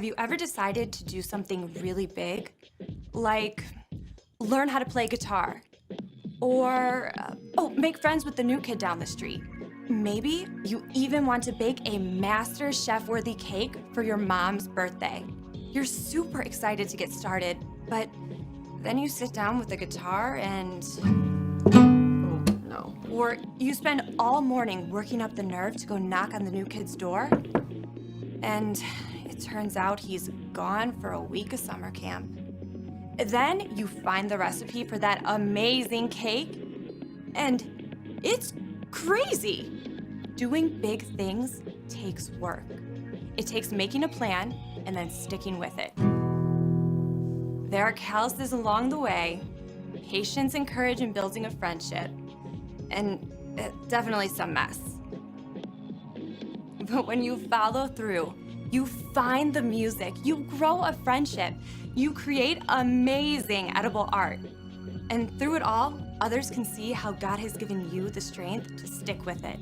Have you ever decided to do something really big? Like learn how to play guitar? Or, make friends with the new kid down the street? Maybe you even want to bake a master chef-worthy cake for your mom's birthday. You're super excited to get started, but then you sit down with the guitar and... oh, no. Or you spend all morning working up the nerve to go knock on the new kid's door, and it turns out he's gone for a week of summer camp. Then you find the recipe for that amazing cake, and it's crazy. Doing big things takes work. It takes making a plan and then sticking with it. There are calluses along the way, patience and courage in building a friendship, and definitely some mess. But when you follow through, you find the music, you grow a friendship, you create amazing edible art. And through it all, others can see how God has given you the strength to stick with it.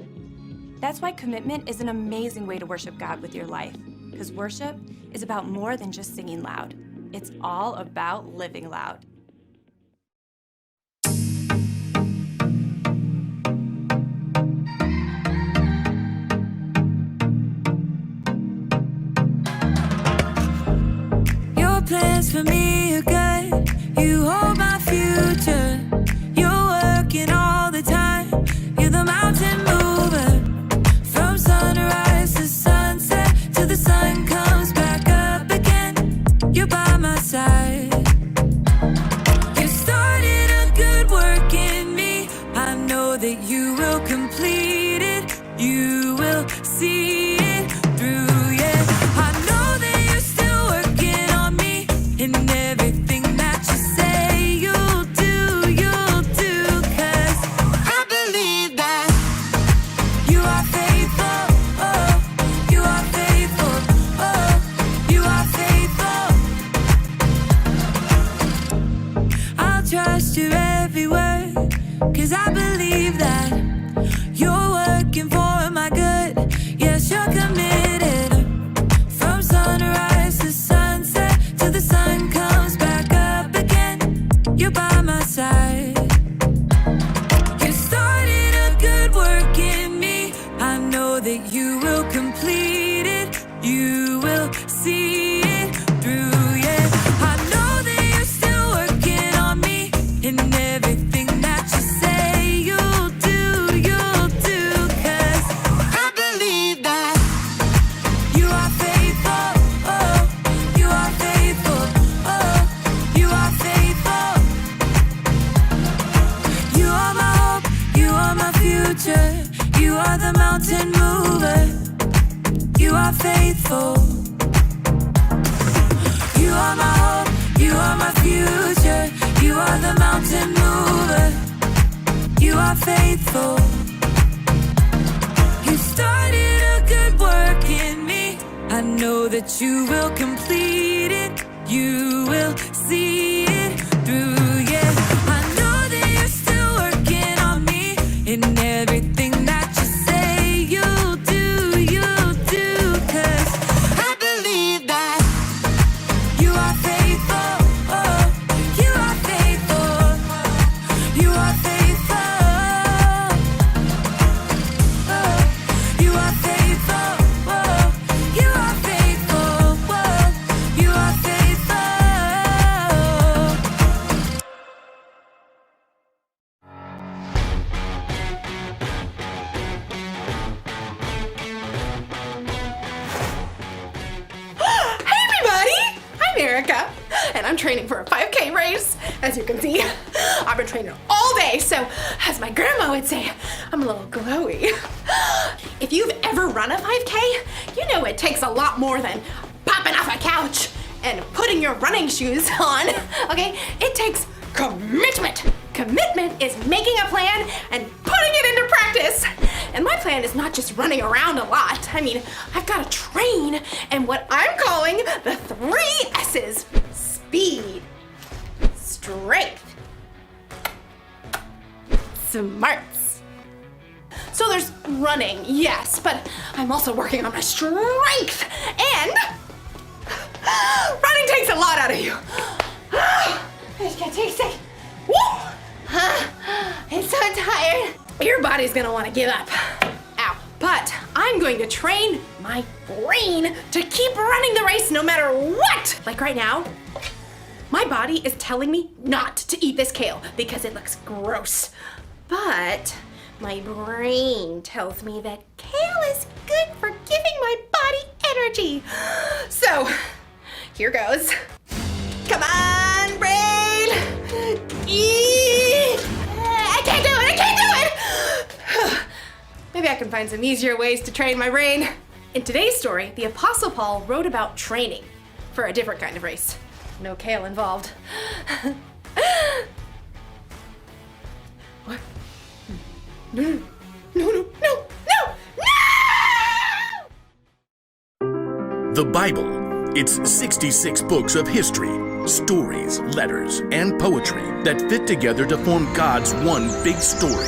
That's why commitment is an amazing way to worship God with your life, because worship is about more than just singing loud. It's all about living loud. Your plans for me are good. You hold my future. You're working all the time. You're the mountain mover. From sunrise to sunset, till the sun comes back up again. You're by my side. You started a good work in me. I know that you will complete it. You will see it through, yeah. I know that you're still working on me. And everything that you say you'll do, 'cause I believe that you are faithful, oh, you are faithful, oh, you are faithful. I'll trust your every word, 'cause I believe that you're working for my good. Yes, you're committed. From sunrise to sunset, till the sun comes back up again. You're by my side. You started a good work in me. I know that you will complete it. You will see it through, yeah. I know that you're still working on me. And everything that you say you'll do, 'cause I believe that you are faithful, oh, you are faithful, oh, you are faithful. You are my hope, you are my future. You are the mountain mover. You are faithful. You are my hope, you are my future. You are the mountain mover. You are faithful. You started a good work in me. I know that you will complete it. You will see it through, yeah. I know that you're still working on me. And everything that you say you'll do, 'cause I believe that you are faithful, oh, you are faithful, you are faithful, oh, you are faithful, oh, you are faithful, oh, you are faithful. Hey everybody! I'm Erica, and I'm training for a 5K race. As you can see, I've been training all day, so as my grandma would say, I'm a little glowy. If you've ever run a 5K, you know it takes a lot more than popping off a couch and putting your running shoes on, okay? It takes commitment. Commitment is making a plan and putting it into practice. And my plan is not just running around a lot. I mean, I've got to train and what I'm calling the 3 S's. Speed, strength, smarts. So there's running, yes, but I'm also working on my strength and Running takes a lot out of you. I just can't take it. Woo! I'm so tired. Your body's gonna want to give up. Ow. But I'm going to train my brain to keep running the race no matter what. Like right now, my body is telling me not to eat this kale because it looks gross. But my brain tells me that kale is good for giving my body energy. So, here goes. Come on, brain! Eat! I can't do it! Maybe I can find some easier ways to train my brain. In today's story, the Apostle Paul wrote about training for a different kind of race. No kale involved. What? No. The Bible. It's 66 books of history, stories, letters, and poetry that fit together to form God's one big story.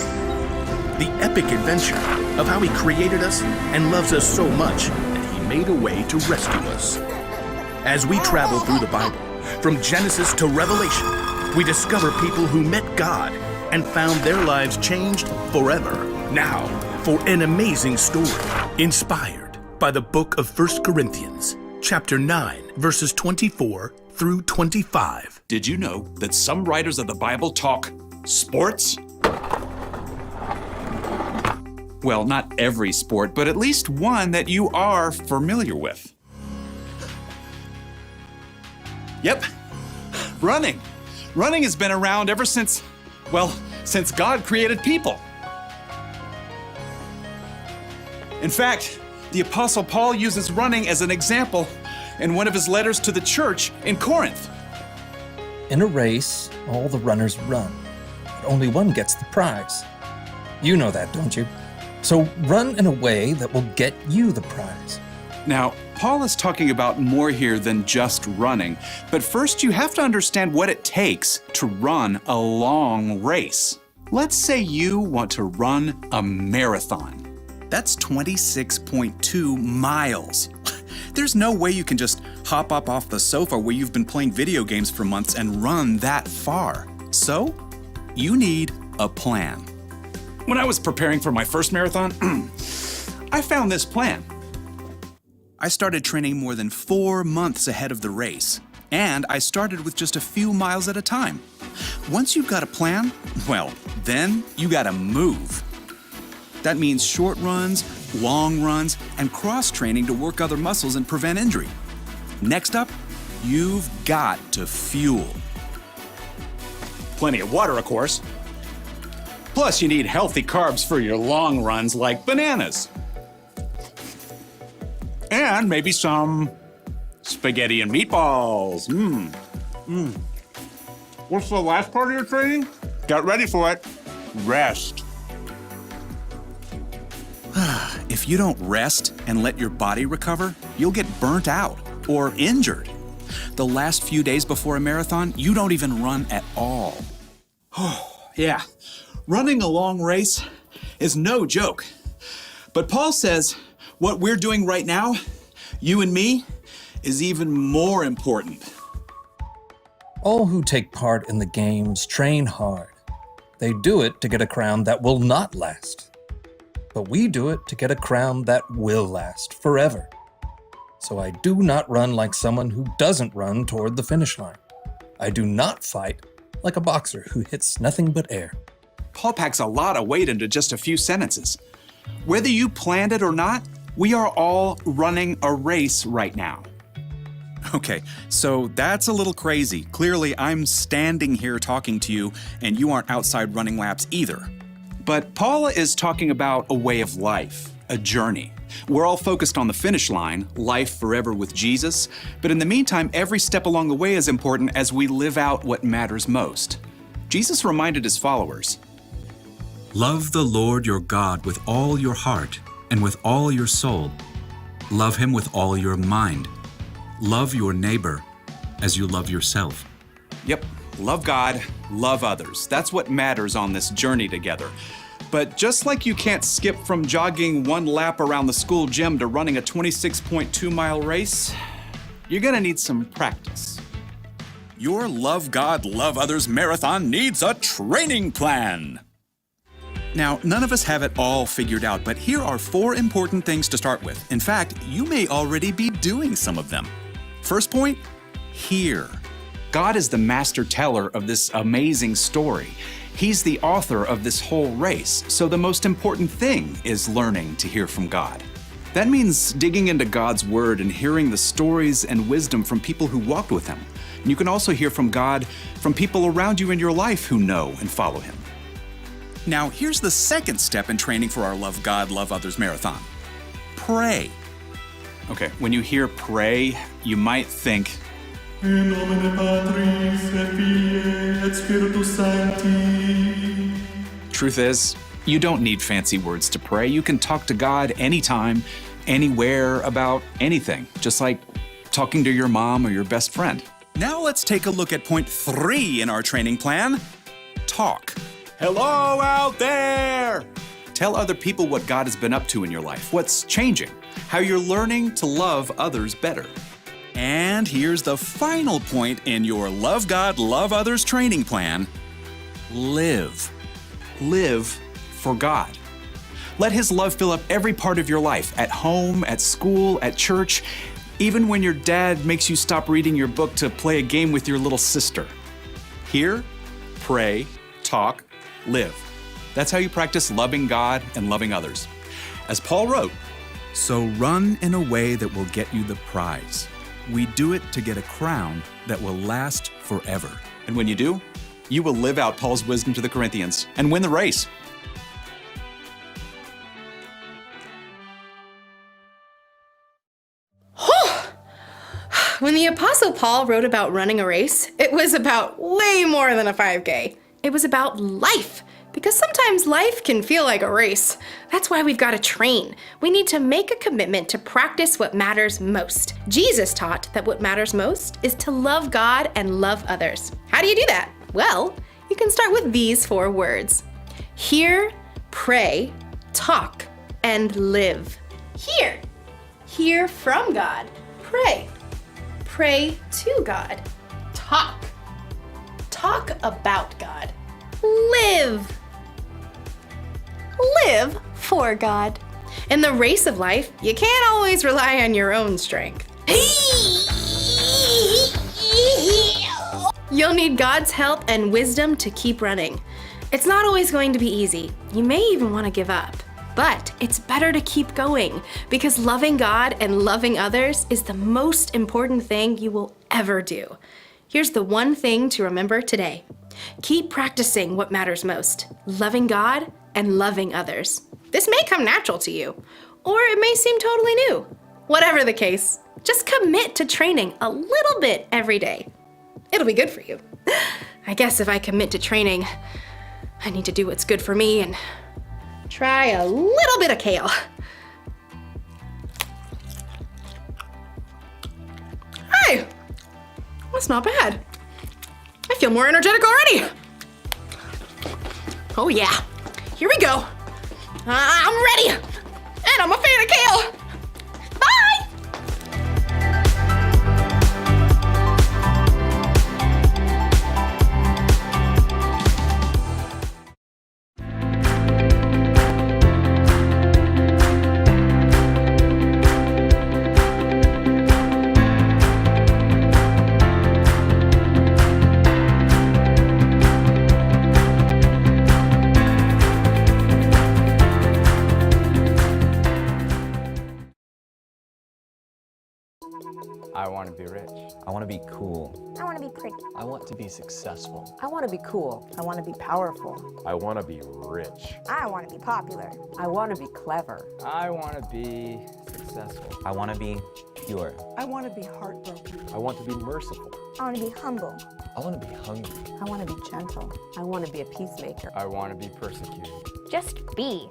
The epic adventure of how He created us and loves us so much that He made a way to rescue us. As we travel through the Bible, from Genesis to Revelation, we discover people who met God and found their lives changed forever. Now, for an amazing story inspired by the book of 1 Corinthians, chapter 9, verses 24 through 25. Did you know that some writers of the Bible talk sports? Well, not every sport, but at least one that you are familiar with. Yep, running. Running has been around ever since God created people. In fact, the Apostle Paul uses running as an example in one of his letters to the church in Corinth. In a race, all the runners run, but only one gets the prize. You know that, don't you? So run in a way that will get you the prize. Now, Paul is talking about more here than just running, but first you have to understand what it takes to run a long race. Let's say you want to run a marathon. That's 26.2 miles. There's no way you can just hop up off the sofa where you've been playing video games for months and run that far. So, you need a plan. When I was preparing for my first marathon, I found this plan. I started training more than 4 months ahead of the race, and I started with just a few miles at a time. Once you've got a plan, well, then you gotta move. That means short runs, long runs, and cross-training to work other muscles and prevent injury. Next up, you've got to fuel. Plenty of water, of course. Plus, you need healthy carbs for your long runs like bananas. And maybe some spaghetti and meatballs. What's the last part of your training? Get ready for it. Rest. If you don't rest and let your body recover, you'll get burnt out or injured. The last few days before a marathon, you don't even run at all. Oh, yeah. Running a long race is no joke. But Paul says what we're doing right now, you and me, is even more important. All who take part in the games train hard. They do it to get a crown that will not last. But we do it to get a crown that will last forever. So I do not run like someone who doesn't run toward the finish line. I do not fight like a boxer who hits nothing but air. Paul packs a lot of weight into just a few sentences. Whether you planned it or not, we are all running a race right now. Okay, so that's a little crazy. Clearly, I'm standing here talking to you, and you aren't outside running laps either. But Paul is talking about a way of life, a journey. We're all focused on the finish line, life forever with Jesus, but in the meantime, every step along the way is important as we live out what matters most. Jesus reminded his followers, Love the Lord your God with all your heart and with all your soul. Love him with all your mind. Love your neighbor as you love yourself. Yep, love God, love others. That's what matters on this journey together. But just like you can't skip from jogging one lap around the school gym to running a 26.2-mile race, you're gonna need some practice. Your Love God, Love Others marathon needs a training plan. Now, none of us have it all figured out, but here are 4 important things to start with. In fact, you may already be doing some of them. First point, hear. God is the master teller of this amazing story. He's the author of this whole race, so the most important thing is learning to hear from God. That means digging into God's Word and hearing the stories and wisdom from people who walked with Him. And you can also hear from God from people around you in your life who know and follow Him. Now, here's the second step in training for our Love God, Love Others marathon. Pray. Okay, when you hear pray, you might think, In nomine Patris et Filii et Spiritus Sancti. Truth is, you don't need fancy words to pray. You can talk to God anytime, anywhere, about anything, just like talking to your mom or your best friend. Now let's take a look at point 3 in our training plan. Talk. Hello out there! Tell other people what God has been up to in your life, what's changing, how you're learning to love others better. And here's the final point in your Love God, Love Others training plan. Live. Live for God. Let His love fill up every part of your life, at home, at school, at church, even when your dad makes you stop reading your book to play a game with your little sister. Hear, pray, talk, live. That's how you practice loving God and loving others. As Paul wrote, So run in a way that will get you the prize. We do it to get a crown that will last forever. and when you do, you will live out Paul's wisdom to the Corinthians and win the race. When the Apostle Paul wrote about running a race, it was about way more than a 5K. It was about life, because sometimes life can feel like a race. That's why we've got to train. We need to make a commitment to practice what matters most. Jesus taught that what matters most is to love God and love others. How do you do that? Well, you can start with these 4 words. Hear, pray, talk, and live. Hear. Hear from God. Pray. Pray to God. Talk. Talk about God. Live. Live for God. In the race of life, you can't always rely on your own strength. You'll need God's help and wisdom to keep running. It's not always going to be easy. You may even want to give up. But it's better to keep going, because loving God and loving others is the most important thing you will ever do. Here's the one thing to remember today. Keep practicing what matters most, loving God and loving others. This may come natural to you, or it may seem totally new. Whatever the case, just commit to training a little bit every day. It'll be good for you. I guess if I commit to training, I need to do what's good for me and try a little bit of kale. Hey, that's not bad. I feel more energetic already. Oh yeah, here we go. I'm ready, and I'm a fan of kale. Bye. I want to be rich. I want to be cool. I want to be pretty. I want to be successful. I want to be cool. I want to be powerful. I want to be rich. I want to be popular. I want to be clever. I want to be successful. I want to be pure. I want to be heartbroken. I want to be merciful. I want to be humble. I want to be hungry. I want to be gentle. I want to be a peacemaker. I want to be persecuted. Just be.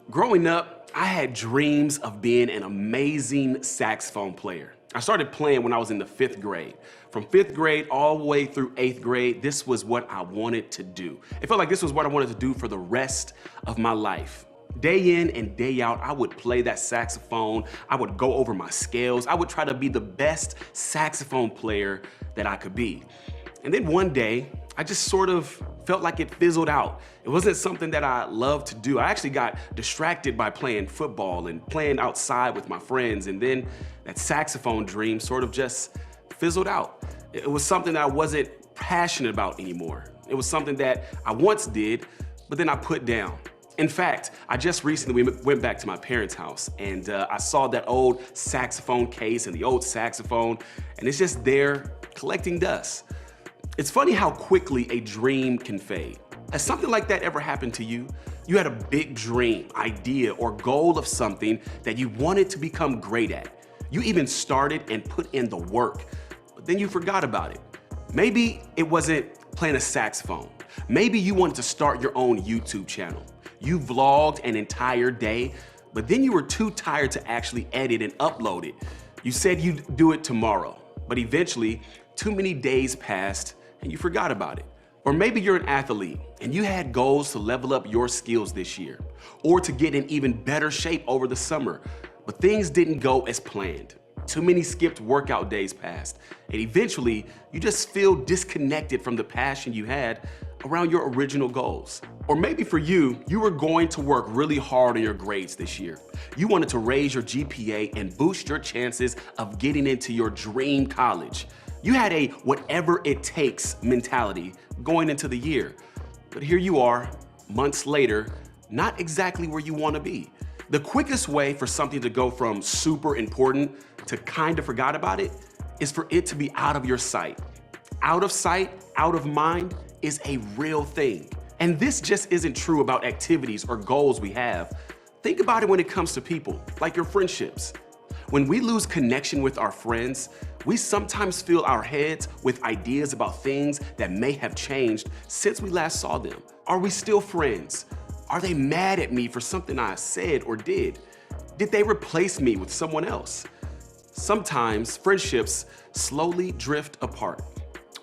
Growing up, I had dreams of being an amazing saxophone player. I started playing when I was in the 5th grade. From 5th grade all the way through 8th grade, this was what I wanted to do. It felt like this was what I wanted to do for the rest of my life. Day in and day out, I would play that saxophone. I would go over my scales. I would try to be the best saxophone player that I could be. And then one day, I just sort of felt like it fizzled out. It wasn't something that I loved to do. I actually got distracted by playing football and playing outside with my friends, and then that saxophone dream sort of just fizzled out. It was something that I wasn't passionate about anymore. It was something that I once did, but then I put down. In fact, I just recently went back to my parents' house, and I saw that old saxophone case and the old saxophone, and it's just there collecting dust. It's funny how quickly a dream can fade. Has something like that ever happened to you? You had a big dream, idea, or goal of something that you wanted to become great at. You even started and put in the work, but then you forgot about it. Maybe it wasn't playing a saxophone. Maybe you wanted to start your own YouTube channel. You vlogged an entire day, but then you were too tired to actually edit and upload it. You said you'd do it tomorrow, but eventually too many days passed and you forgot about it. Or maybe you're an athlete and you had goals to level up your skills this year, or to get in even better shape over the summer, but things didn't go as planned. Too many skipped workout days passed, and eventually you just feel disconnected from the passion you had around your original goals. Or maybe for you, you were going to work really hard on your grades this year. You wanted to raise your GPA and boost your chances of getting into your dream college. You had a whatever it takes mentality going into the year. But here you are, months later, not exactly where you want to be. The quickest way for something to go from super important to kind of forgot about it is for it to be out of your sight. Out of sight, out of mind is a real thing. And this just isn't true about activities or goals we have. Think about it when it comes to people, like your friendships. When we lose connection with our friends, we sometimes fill our heads with ideas about things that may have changed since we last saw them. Are we still friends? Are they mad at me for something I said or did? Did they replace me with someone else? Sometimes friendships slowly drift apart.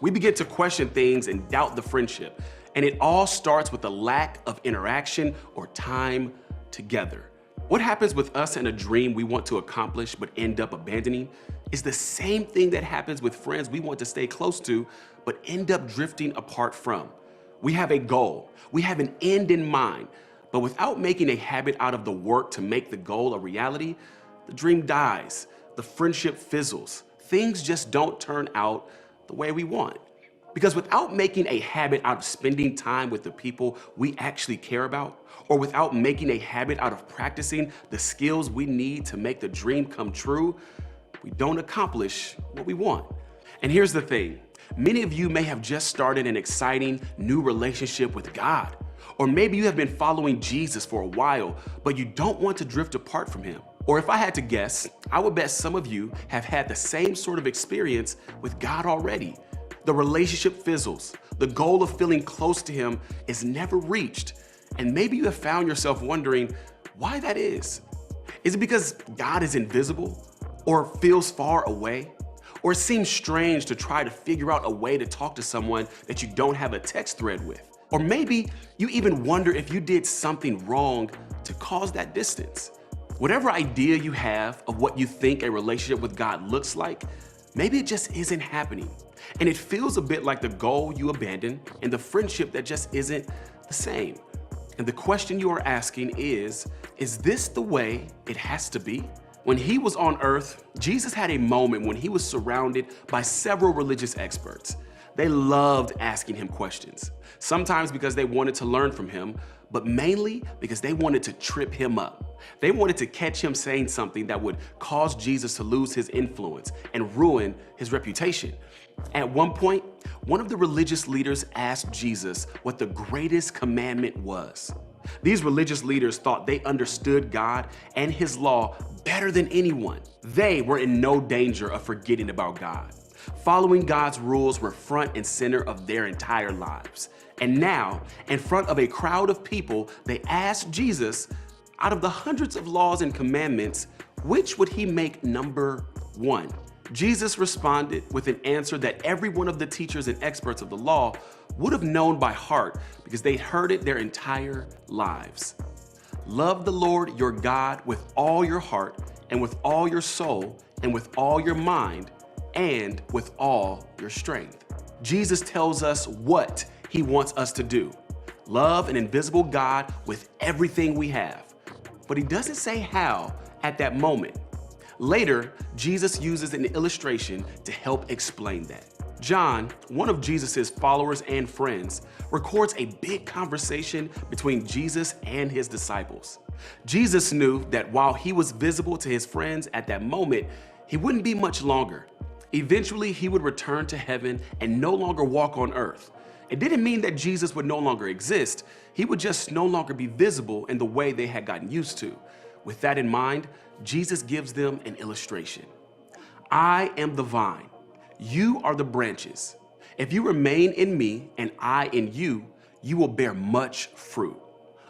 We begin to question things and doubt the friendship, and it all starts with a lack of interaction or time together. What happens with us and a dream we want to accomplish but end up abandoning is the same thing that happens with friends we want to stay close to but end up drifting apart from. We have a goal, we have an end in mind, but without making a habit out of the work to make the goal a reality, the dream dies, the friendship fizzles, things just don't turn out the way we want. Because without making a habit out of spending time with the people we actually care about, or without making a habit out of practicing the skills we need to make the dream come true, we don't accomplish what we want. And here's the thing, many of you may have just started an exciting new relationship with God, or maybe you have been following Jesus for a while, but you don't want to drift apart from him. Or if I had to guess, I would bet some of you have had the same sort of experience with God already. The relationship fizzles. The goal of feeling close to him is never reached. And maybe you have found yourself wondering why that is. Is it because God is invisible or feels far away? Or it seems strange to try to figure out a way to talk to someone that you don't have a text thread with? Or maybe you even wonder if you did something wrong to cause that distance. Whatever idea you have of what you think a relationship with God looks like, maybe it just isn't happening. And it feels a bit like the goal you abandoned and the friendship that just isn't the same. And the question you are asking is this the way it has to be? When he was on earth, Jesus had a moment when he was surrounded by several religious experts. They loved asking him questions, sometimes because they wanted to learn from him, but mainly because they wanted to trip him up. They wanted to catch him saying something that would cause Jesus to lose his influence and ruin his reputation. At one point, one of the religious leaders asked Jesus what the greatest commandment was. These religious leaders thought they understood God and his law better than anyone. They were in no danger of forgetting about God. Following God's rules were front and center of their entire lives. And now, in front of a crowd of people, they asked Jesus, Out of the hundreds of laws and commandments, which would he make number one? Jesus responded with an answer that every one of the teachers and experts of the law would have known by heart because they'd heard it their entire lives. Love the Lord your God with all your heart and with all your soul and with all your mind and with all your strength. Jesus tells us what he wants us to do. Love an invisible God with everything we have. But he doesn't say how at that moment. Later, Jesus uses an illustration to help explain that. John, one of Jesus's followers and friends, records a big conversation between Jesus and his disciples. Jesus knew that while he was visible to his friends at that moment, he wouldn't be much longer. Eventually, he would return to heaven and no longer walk on earth. It didn't mean that Jesus would no longer exist. He would just no longer be visible in the way they had gotten used to. With that in mind, Jesus gives them an illustration. I am the vine. You are the branches. If you remain in me and I in you, you will bear much fruit.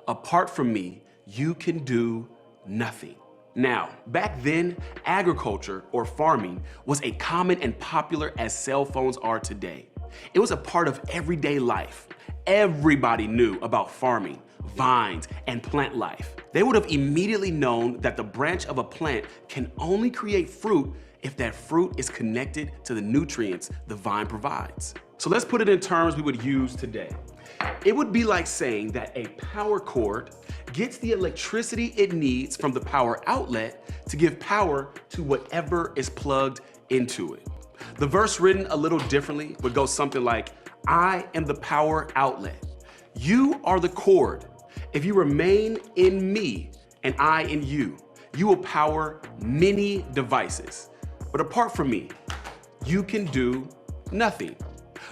Apart from me, you can do nothing. Now, back then, agriculture or farming was as common and popular as cell phones are today. It was a part of everyday life. Everybody knew about farming, vines, and plant life. They would have immediately known that the branch of a plant can only create fruit if that fruit is connected to the nutrients the vine provides. So let's put it in terms we would use today. It would be like saying that a power cord gets the electricity it needs from the power outlet to give power to whatever is plugged into it. The verse written a little differently would go something like, I am the power outlet. You are the cord. If you remain in me and I in you, you will power many devices. But apart from me, you can do nothing.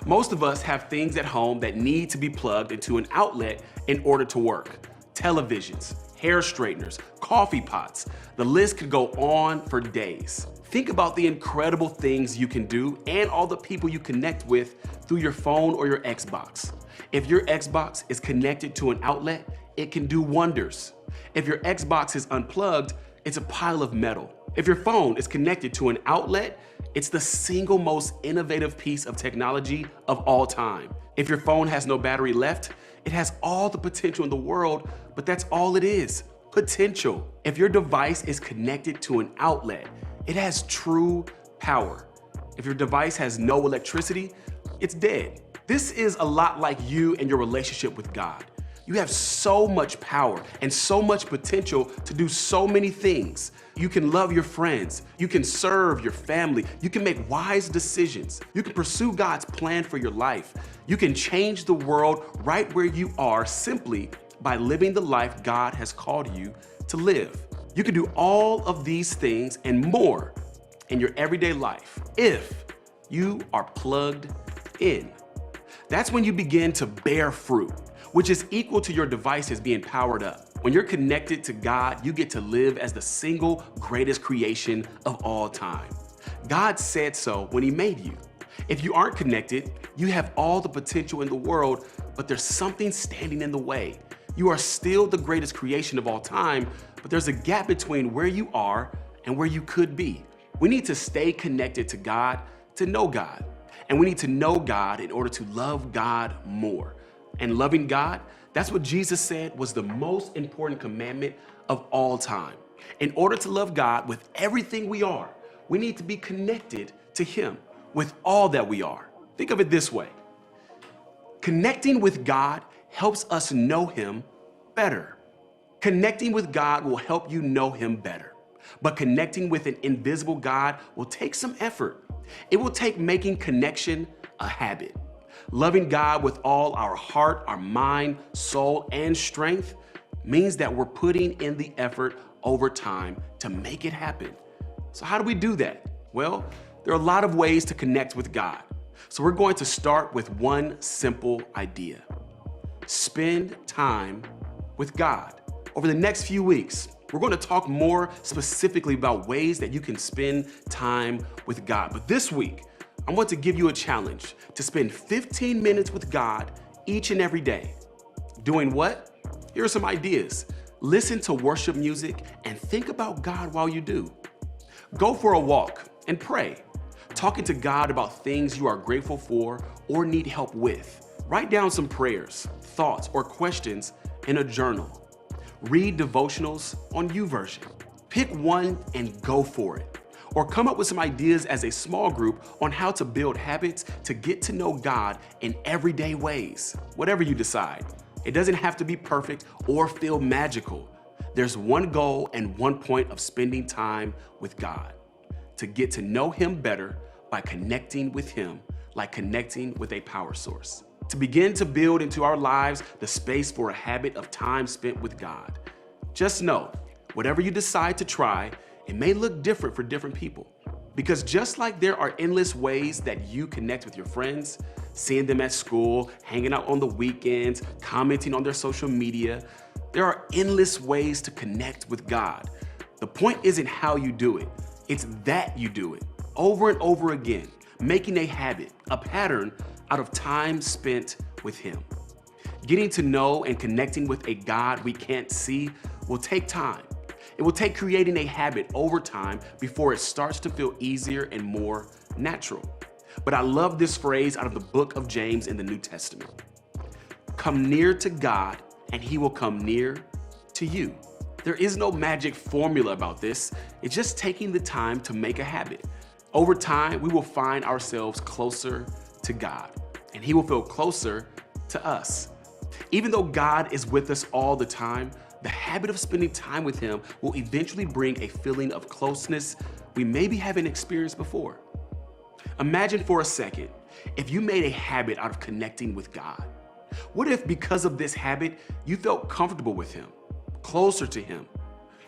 Most of us have things at home that need to be plugged into an outlet in order to work. Televisions, hair straighteners, coffee pots. The list could go on for days. Think about the incredible things you can do and all the people you connect with through your phone or your Xbox. If your Xbox is connected to an outlet, it can do wonders. If your Xbox is unplugged, it's a pile of metal. If your phone is connected to an outlet, it's the single most innovative piece of technology of all time. If your phone has no battery left, it has all the potential in the world, but that's all it is, potential. If your device is connected to an outlet, it has true power. If your device has no electricity, it's dead. This is a lot like you and your relationship with God. You have so much power and so much potential to do so many things. You can love your friends. You can serve your family. You can make wise decisions. You can pursue God's plan for your life. You can change the world right where you are simply by living the life God has called you to live. You can do all of these things and more in your everyday life if you are plugged in. That's when you begin to bear fruit, which is equal to your devices being powered up. When you're connected to God, you get to live as the single greatest creation of all time. God said so when he made you. If you aren't connected, you have all the potential in the world, but there's something standing in the way. You are still the greatest creation of all time, but there's a gap between where you are and where you could be. We need to stay connected to God to know God. And we need to know God in order to love God more. And loving God, that's what Jesus said was the most important commandment of all time. In order to love God with everything we are, we need to be connected to him with all that we are. Think of it this way. Connecting with God helps us know him better. Connecting with God will help you know him better. But connecting with an invisible God will take some effort. It will take making connection a habit. Loving God with all our heart, our mind, soul, and strength means that we're putting in the effort over time to make it happen. So how do we do that? Well, there are a lot of ways to connect with God. So we're going to start with one simple idea. Spend time with God. Over the next few weeks, we're going to talk more specifically about ways that you can spend time with God. But this week, I want to give you a challenge to spend 15 minutes with God each and every day. Doing what? Here are some ideas. Listen to worship music and think about God while you do. Go for a walk and pray, talking to God about things you are grateful for or need help with. Write down some prayers, thoughts, or questions in a journal. Read devotionals on YouVersion. Pick one and go for it. Or come up with some ideas as a small group on how to build habits to get to know God in everyday ways. Whatever you decide. It doesn't have to be perfect or feel magical. There's one goal and one point of spending time with God: to get to know Him better by connecting with Him, like connecting with a power source. To begin to build into our lives the space for a habit of time spent with God. Just know, whatever you decide to try, it may look different for different people. Because just like there are endless ways that you connect with your friends, seeing them at school, hanging out on the weekends, commenting on their social media, there are endless ways to connect with God. The point isn't how you do it, it's that you do it over and over again, making a habit, a pattern out of time spent with Him. Getting to know and connecting with a God we can't see will take time. It will take creating a habit over time before it starts to feel easier and more natural. But I love this phrase out of the book of James in the New Testament. Come near to God and He will come near to you. There is no magic formula about this. It's just taking the time to make a habit. Over time, we will find ourselves closer to God, and He will feel closer to us. Even though God is with us all the time, the habit of spending time with Him will eventually bring a feeling of closeness we maybe haven't experienced before. Imagine for a second if you made a habit out of connecting with God. What if because of this habit, you felt comfortable with Him, closer to Him?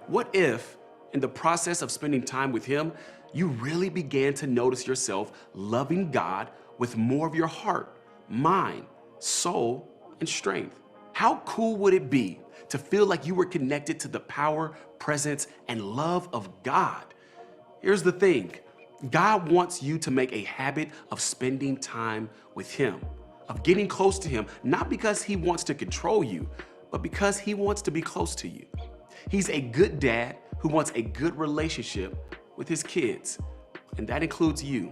What if, in the process of spending time with Him, you really began to notice yourself loving God with more of your heart, mind, soul, and strength? How cool would it be to feel like you were connected to the power, presence, and love of God? Here's the thing. God wants you to make a habit of spending time with Him, of getting close to Him, not because He wants to control you, but because He wants to be close to you. He's a good dad who wants a good relationship with his kids, and that includes you.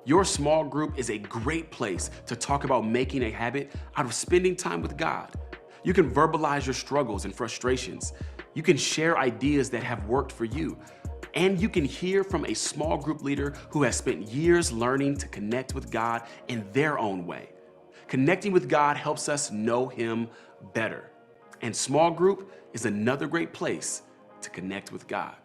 Your small group is a great place to talk about making a habit out of spending time with God. You can verbalize your struggles and frustrations. You can share ideas that have worked for you. And you can hear from a small group leader who has spent years learning to connect with God in their own way. Connecting with God helps us know Him better. And small group is another great place to connect with God.